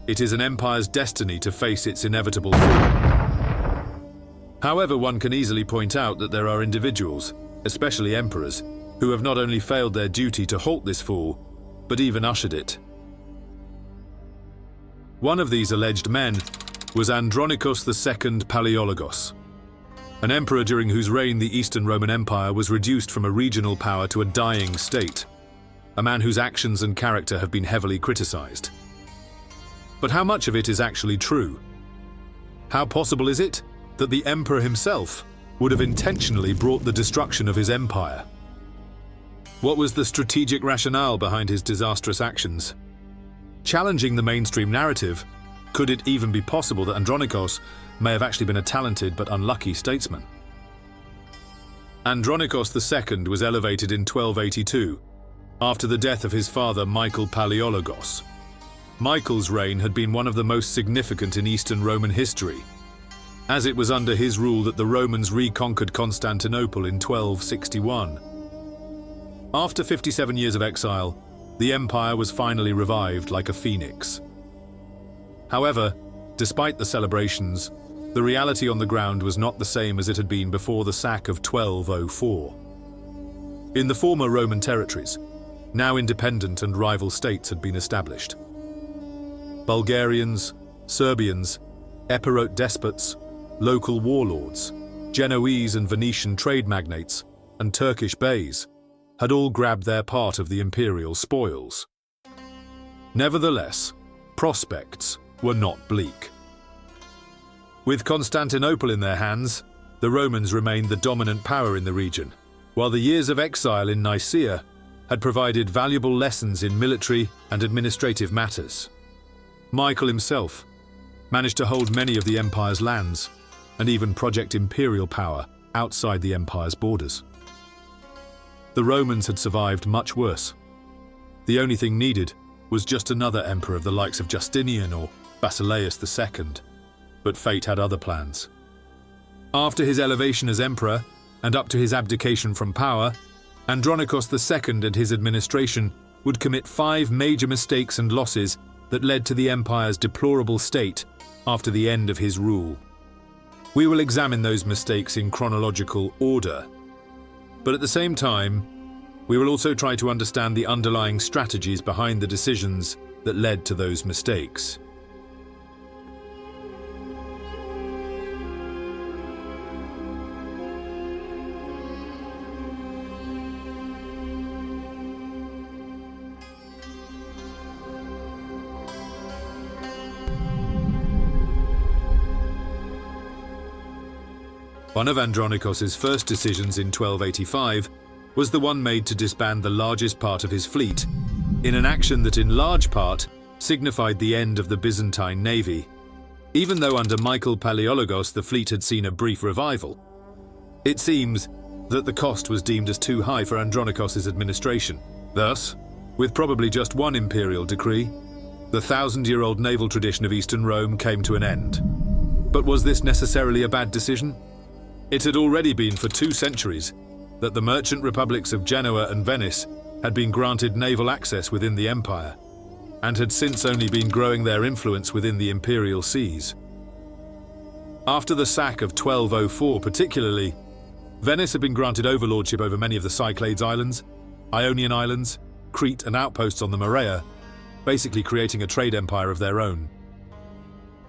It is an empire's destiny to face its inevitable fall. However, one can easily point out that there are individuals, especially emperors, who have not only failed their duty to halt this fall, but even ushered it. One of these alleged men was Andronikos II Palaiologos, an emperor during whose reign the Eastern Roman Empire was reduced from a regional power to a dying state, a man whose actions and character have been heavily criticized. But how much of it is actually true? How possible is it that the emperor himself would have intentionally brought the destruction of his empire? What was the strategic rationale behind his disastrous actions? Challenging the mainstream narrative, could it even be possible that Andronikos may have actually been a talented but unlucky statesman? Andronikos II was elevated in 1282, after the death of his father Michael Palaiologos. Michael's reign had been one of the most significant in Eastern Roman history, as it was under his rule that the Romans reconquered Constantinople in 1261. After 57 years of exile, the empire was finally revived like a phoenix. However, despite the celebrations, the reality on the ground was not the same as it had been before the sack of 1204. In the former Roman territories, now independent and rival states had been established. Bulgarians, Serbians, Epirot despots, local warlords, Genoese and Venetian trade magnates, and Turkish beys had all grabbed their part of the imperial spoils. Nevertheless, prospects were not bleak. With Constantinople in their hands, the Romans remained the dominant power in the region, while the years of exile in Nicaea had provided valuable lessons in military and administrative matters. Michael himself managed to hold many of the empire's lands and even project imperial power outside the empire's borders. The Romans had survived much worse. The only thing needed was just another emperor of the likes of Justinian or Basileus II, but fate had other plans. After his elevation as emperor and up to his abdication from power, Andronikos II and his administration would commit 5 major mistakes and losses that led to the empire's deplorable state after the end of his rule. We will examine those mistakes in chronological order, but at the same time, we will also try to understand the underlying strategies behind the decisions that led to those mistakes. One of Andronikos' first decisions in 1285 was the one made to disband the largest part of his fleet, in an action that in large part signified the end of the Byzantine navy, even though under Michael Palaiologos the fleet had seen a brief revival. It seems that the cost was deemed as too high for Andronikos' administration. Thus, with probably just one imperial decree, the 1,000-year-old naval tradition of Eastern Rome came to an end. But was this necessarily a bad decision? It had already been for 2 centuries that the merchant republics of Genoa and Venice had been granted naval access within the empire, and had since only been growing their influence within the imperial seas. After the sack of 1204 particularly, Venice had been granted overlordship over many of the Cyclades Islands, Ionian Islands, Crete and outposts on the Morea, basically creating a trade empire of their own.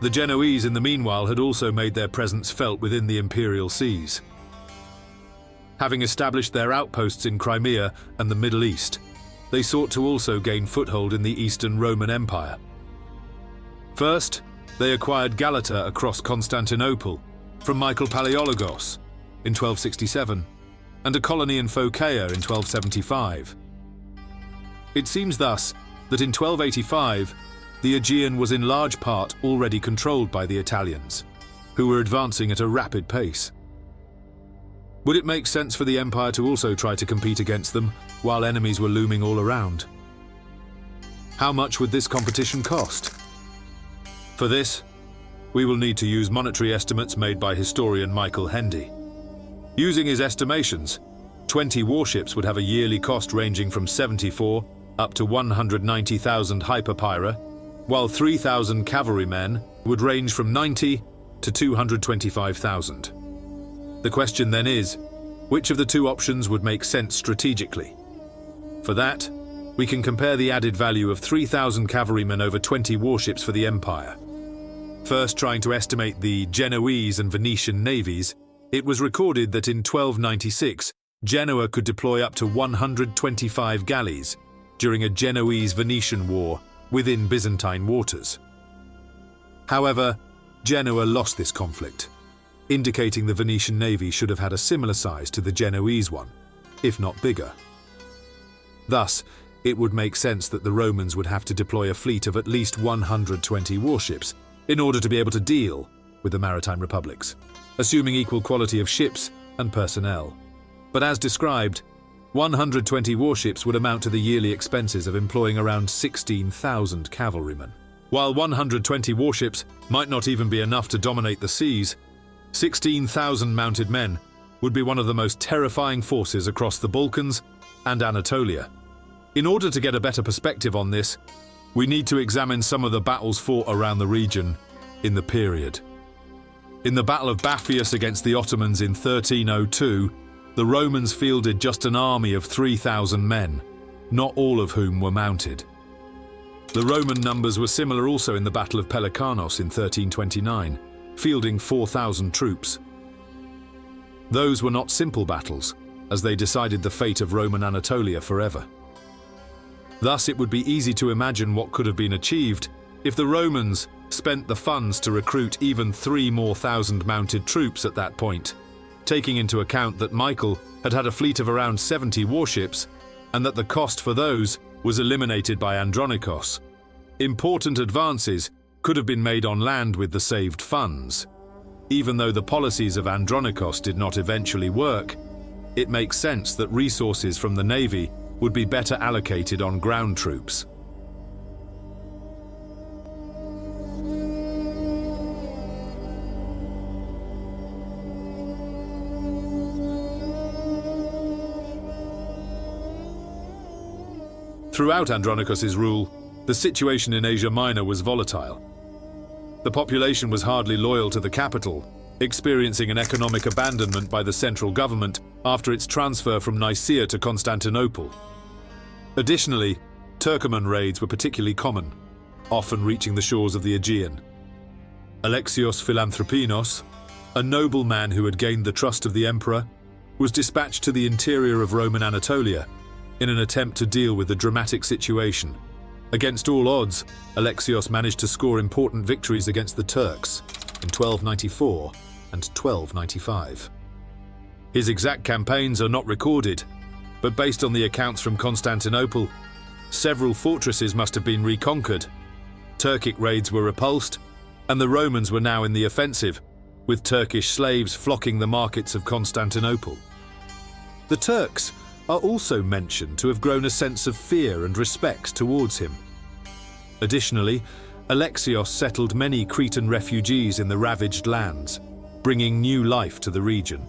The Genoese, in the meanwhile, had also made their presence felt within the imperial seas. Having established their outposts in Crimea and the Middle East, they sought to also gain foothold in the Eastern Roman Empire. First, they acquired Galata across Constantinople from Michael Palaiologos in 1267, and a colony in Phocaea in 1275. It seems thus that in 1285, the Aegean was in large part already controlled by the Italians, who were advancing at a rapid pace. Would it make sense for the empire to also try to compete against them while enemies were looming all around? How much would this competition cost? For this, we will need to use monetary estimates made by historian Michael Hendy. Using his estimations, 20 warships would have a yearly cost ranging from 74 up to 190,000 hyperpyra, while 3,000 cavalrymen would range from 90 to 225,000. The question then is, which of the two options would make sense strategically? For that, we can compare the added value of 3,000 cavalrymen over 20 warships for the empire. First, trying to estimate the Genoese and Venetian navies, it was recorded that in 1296, Genoa could deploy up to 125 galleys during a Genoese-Venetian war within Byzantine waters. However, Genoa lost this conflict, indicating the Venetian navy should have had a similar size to the Genoese one, if not bigger. Thus, it would make sense that the Romans would have to deploy a fleet of at least 120 warships in order to be able to deal with the maritime republics, assuming equal quality of ships and personnel. But as described, 120 warships would amount to the yearly expenses of employing around 16,000 cavalrymen. While 120 warships might not even be enough to dominate the seas, 16,000 mounted men would be one of the most terrifying forces across the Balkans and Anatolia. In order to get a better perspective on this, we need to examine some of the battles fought around the region in the period. In the Battle of Baphius against the Ottomans in 1302, the Romans fielded just an army of 3,000 men, not all of whom were mounted. The Roman numbers were similar also in the Battle of Pelecanos in 1329, fielding 4,000 troops. Those were not simple battles, as they decided the fate of Roman Anatolia forever. Thus, it would be easy to imagine what could have been achieved if the Romans spent the funds to recruit even 3,000 more mounted troops at that point, taking into account that Michael had had a fleet of around 70 warships and that the cost for those was eliminated by Andronikos. Important advances could have been made on land with the saved funds. Even though the policies of Andronikos did not eventually work, it makes sense that resources from the navy would be better allocated on ground troops. Throughout Andronikos' rule, the situation in Asia Minor was volatile. The population was hardly loyal to the capital, experiencing an economic abandonment by the central government after its transfer from Nicaea to Constantinople. Additionally, Turkoman raids were particularly common, often reaching the shores of the Aegean. Alexios Philanthropinos, a nobleman who had gained the trust of the emperor, was dispatched to the interior of Roman Anatolia in an attempt to deal with the dramatic situation. Against all odds, Alexios managed to score important victories against the Turks in 1294 and 1295. His exact campaigns are not recorded, but based on the accounts from Constantinople, several fortresses must have been reconquered, Turkic raids were repulsed, and the Romans were now in the offensive, with Turkish slaves flocking the markets of Constantinople. The Turks are also mentioned to have grown a sense of fear and respect towards him. Additionally, Alexios settled many Cretan refugees in the ravaged lands, bringing new life to the region.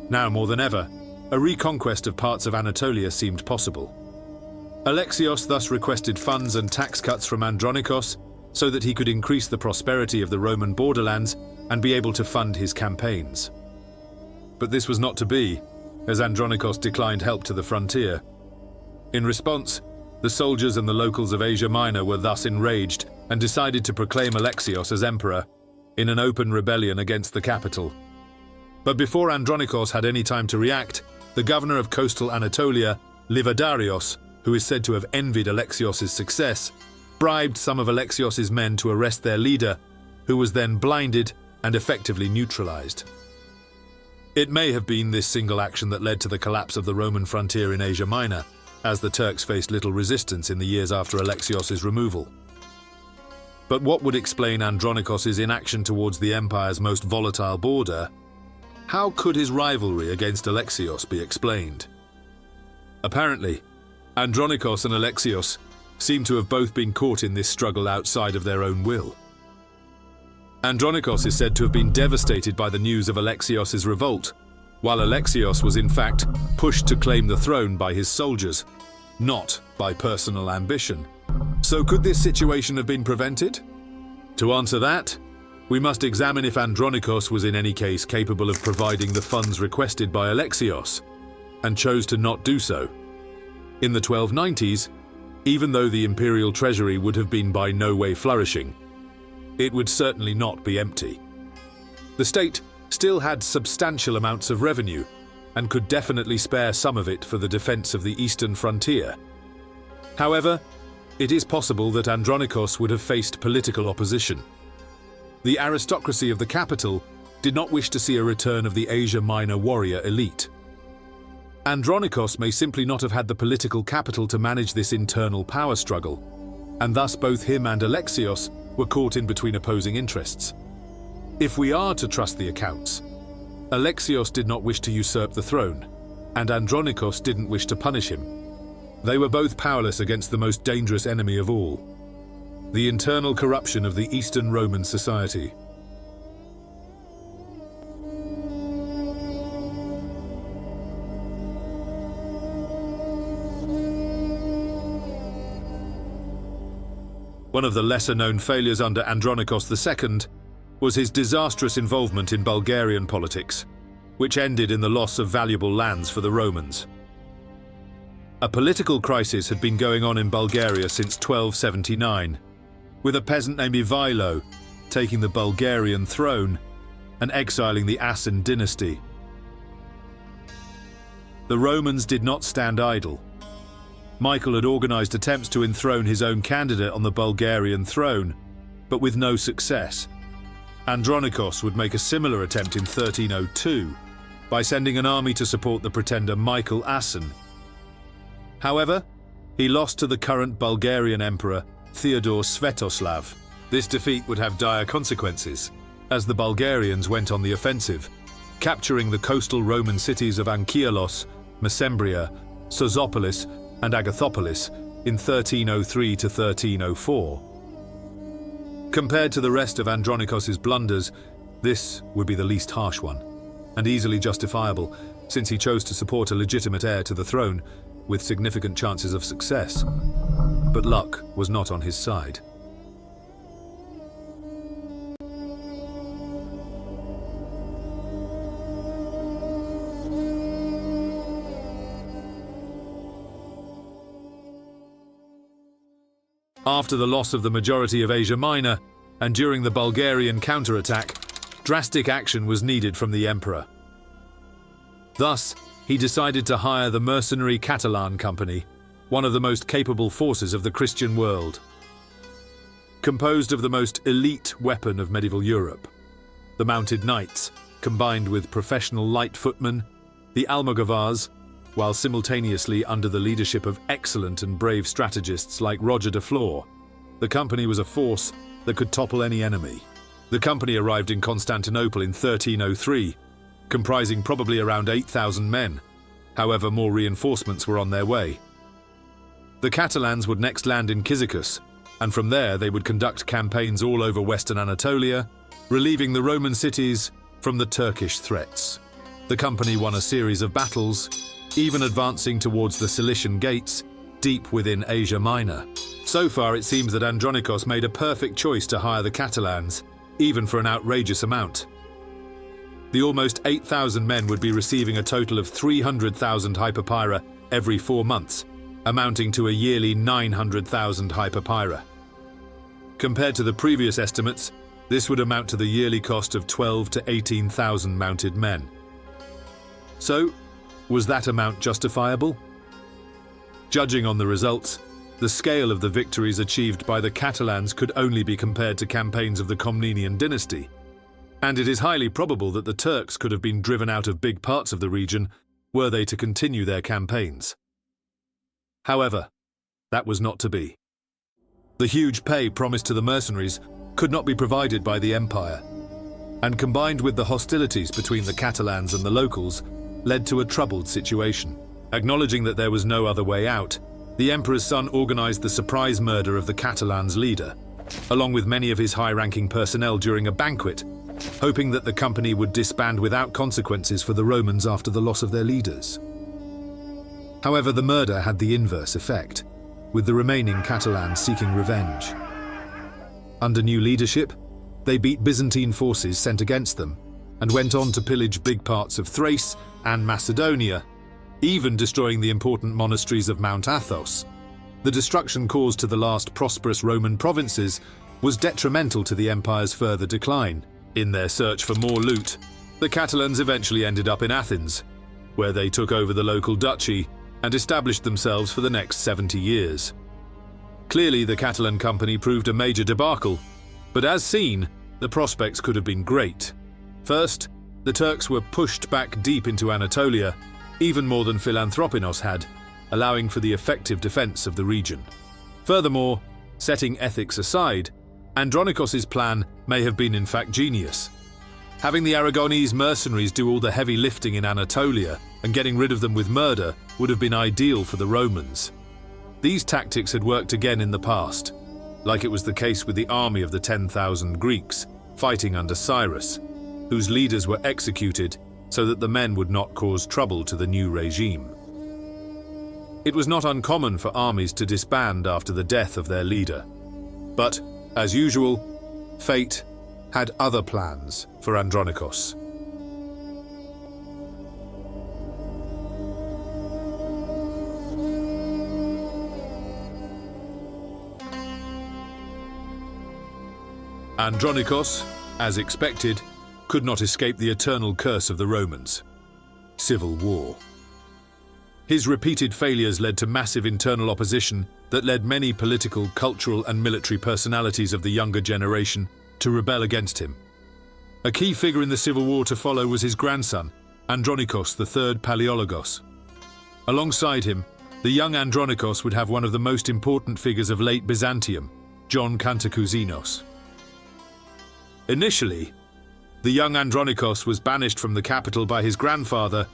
Now more than ever, a reconquest of parts of Anatolia seemed possible. Alexios thus requested funds and tax cuts from Andronikos so that he could increase the prosperity of the Roman borderlands and be able to fund his campaigns. But this was not to be, as Andronikos declined help to the frontier. In response, the soldiers and the locals of Asia Minor were thus enraged and decided to proclaim Alexios as emperor in an open rebellion against the capital. But before Andronikos had any time to react, the governor of coastal Anatolia, Livadarios, who is said to have envied Alexios' success, bribed some of Alexios' men to arrest their leader, who was then blinded and effectively neutralized. It may have been this single action that led to the collapse of the Roman frontier in Asia Minor, as the Turks faced little resistance in the years after Alexios' removal. But what would explain Andronikos' inaction towards the empire's most volatile border? How could his rivalry against Alexios be explained? Apparently, Andronikos and Alexios seem to have both been caught in this struggle outside of their own will. Andronikos is said to have been devastated by the news of Alexios' revolt, while Alexios was in fact pushed to claim the throne by his soldiers, not by personal ambition. So could this situation have been prevented? To answer that, we must examine if Andronikos was in any case capable of providing the funds requested by Alexios, and chose to not do so. In the 1290s, even though the imperial treasury would have been by no way flourishing, it would certainly not be empty. The state still had substantial amounts of revenue and could definitely spare some of it for the defense of the eastern frontier. However, it is possible that Andronikos would have faced political opposition. The aristocracy of the capital did not wish to see a return of the Asia Minor warrior elite. Andronikos may simply not have had the political capital to manage this internal power struggle, and thus both him and Alexios were caught in between opposing interests. If we are to trust the accounts, Alexios did not wish to usurp the throne, and Andronikos didn't wish to punish him. They were both powerless against the most dangerous enemy of all, the internal corruption of the Eastern Roman society. One of the lesser-known failures under Andronikos II was his disastrous involvement in Bulgarian politics, which ended in the loss of valuable lands for the Romans. A political crisis had been going on in Bulgaria since 1279, with a peasant named Ivailo taking the Bulgarian throne and exiling the Asin dynasty. The Romans did not stand idle. Michael had organized attempts to enthrone his own candidate on the Bulgarian throne, but with no success. Andronikos would make a similar attempt in 1302 by sending an army to support the pretender Michael Asin. However, he lost to the current Bulgarian emperor Theodore Svetoslav. This defeat would have dire consequences, as the Bulgarians went on the offensive, capturing the coastal Roman cities of Anchialos, Mesembria, Sozopolis, and Agathopolis in 1303 to 1304. Compared to the rest of Andronikos' blunders, this would be the least harsh one, and easily justifiable, since he chose to support a legitimate heir to the throne with significant chances of success. But luck was not on his side. After the loss of the majority of Asia Minor, and during the Bulgarian counterattack, drastic action was needed from the emperor. Thus, he decided to hire the mercenary Catalan Company, one of the most capable forces of the Christian world. Composed of the most elite weapon of medieval Europe, the mounted knights, combined with professional light footmen, the Almogavars, while simultaneously under the leadership of excellent and brave strategists like Roger de Flor, the company was a force that could topple any enemy. The company arrived in Constantinople in 1303, comprising probably around 8,000 men. However, more reinforcements were on their way. The Catalans would next land in Cyzicus, and from there they would conduct campaigns all over western Anatolia, relieving the Roman cities from the Turkish threats. The company won a series of battles, even advancing towards the Cilician Gates, deep within Asia Minor. So far, it seems that Andronikos made a perfect choice to hire the Catalans, even for an outrageous amount. The almost 8,000 men would be receiving a total of 300,000 hyperpyra every 4 months, amounting to a yearly 900,000 hyperpyra. Compared to the previous estimates, this would amount to the yearly cost of 12 to 18,000 mounted men. So, was that amount justifiable? Judging on the results, the scale of the victories achieved by the Catalans could only be compared to campaigns of the Komnenian dynasty, and it is highly probable that the Turks could have been driven out of big parts of the region were they to continue their campaigns. However, that was not to be. The huge pay promised to the mercenaries could not be provided by the empire, and combined with the hostilities between the Catalans and the locals, led to a troubled situation. Acknowledging that there was no other way out, the emperor's son organized the surprise murder of the Catalans' leader, along with many of his high-ranking personnel during a banquet hoping that the company would disband without consequences for the Romans after the loss of their leaders. However, the murder had the inverse effect, with the remaining Catalans seeking revenge. Under new leadership, they beat Byzantine forces sent against them and went on to pillage big parts of Thrace and Macedonia, even destroying the important monasteries of Mount Athos. The destruction caused to the last prosperous Roman provinces was detrimental to the empire's further decline. In their search for more loot, the Catalans eventually ended up in Athens, where they took over the local duchy and established themselves for the next 70 years. Clearly, the Catalan Company proved a major debacle, but as seen, the prospects could have been great. First, the Turks were pushed back deep into Anatolia, even more than Philanthropinos had, allowing for the effective defense of the region. Furthermore, setting ethics aside, Andronikos' plan may have been in fact genius. Having the Aragonese mercenaries do all the heavy lifting in Anatolia and getting rid of them with murder would have been ideal for the Romans. These tactics had worked again in the past, like it was the case with the army of the 10,000 Greeks fighting under Cyrus, whose leaders were executed so that the men would not cause trouble to the new regime. It was not uncommon for armies to disband after the death of their leader. But, as usual, fate had other plans for Andronikos. Andronikos, as expected, could not escape the eternal curse of the Romans: civil war. His repeated failures led to massive internal opposition that led many political, cultural, and military personalities of the younger generation to rebel against him. A key figure in the civil war to follow was his grandson, Andronikos III Palaiologos. Alongside him, the young Andronikos would have one of the most important figures of late Byzantium, John Cantacuzinos. Initially, the young Andronikos was banished from the capital by his grandfather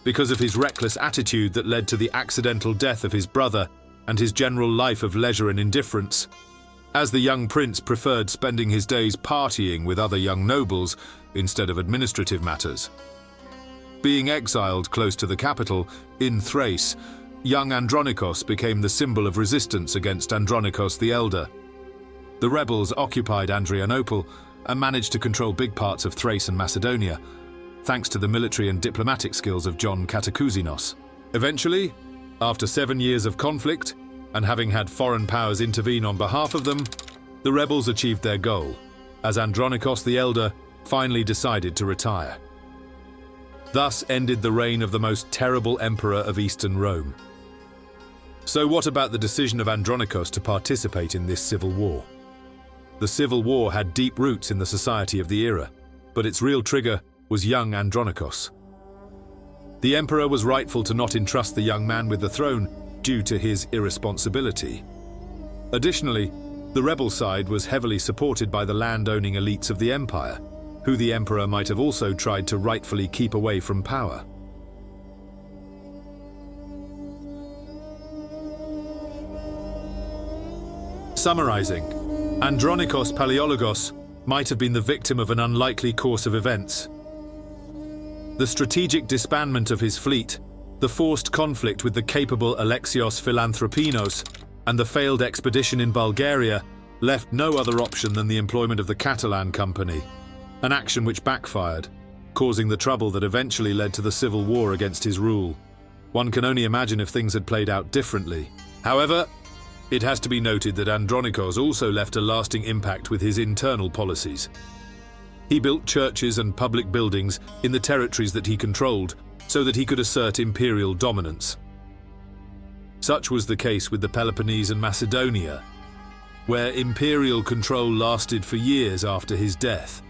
because of his reckless attitude that led to the accidental death of his brother and his general life of leisure and indifference, as the young prince preferred spending his days partying with other young nobles instead of administrative matters. Being exiled close to the capital, in Thrace, young Andronikos became the symbol of resistance against Andronikos the Elder. The rebels occupied Adrianople and managed to control big parts of Thrace and Macedonia, thanks to the military and diplomatic skills of John Cantacuzinos. Eventually, after 7 years of conflict, and having had foreign powers intervene on behalf of them, the rebels achieved their goal, as Andronikos the Elder finally decided to retire. Thus ended the reign of the most terrible emperor of Eastern Rome. So what about the decision of Andronikos to participate in this civil war? The civil war had deep roots in the society of the era, but its real trigger was young Andronikos. The emperor was rightful to not entrust the young man with the throne due to his irresponsibility. Additionally, the rebel side was heavily supported by the land-owning elites of the empire, who the emperor might have also tried to rightfully keep away from power. Summarizing, Andronikos Palaiologos might have been the victim of an unlikely course of events. The strategic disbandment of his fleet, the forced conflict with the capable Alexios Philanthropenos, and the failed expedition in Bulgaria left no other option than the employment of the Catalan Company, an action which backfired, causing the trouble that eventually led to the civil war against his rule. One can only imagine if things had played out differently. However, it has to be noted that Andronikos also left a lasting impact with his internal policies. He built churches and public buildings in the territories that he controlled so that he could assert imperial dominance. Such was the case with the Peloponnese and Macedonia, where imperial control lasted for years after his death.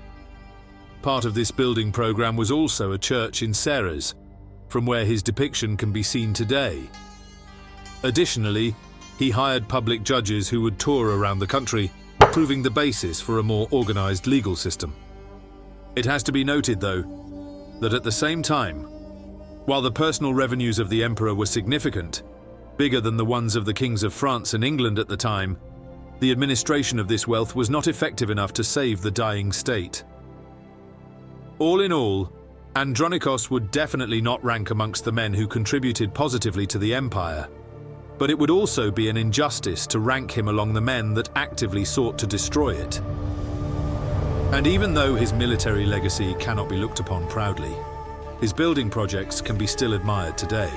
Part of this building program was also a church in Ceres, from where his depiction can be seen today. Additionally, he hired public judges who would tour around the country, proving the basis for a more organized legal system. It has to be noted, though, that at the same time, while the personal revenues of the emperor were significant, bigger than the ones of the kings of France and England at the time, the administration of this wealth was not effective enough to save the dying state. All in all, Andronikos would definitely not rank amongst the men who contributed positively to the empire, but it would also be an injustice to rank him along the men that actively sought to destroy it. And even though his military legacy cannot be looked upon proudly, his building projects can be still admired today.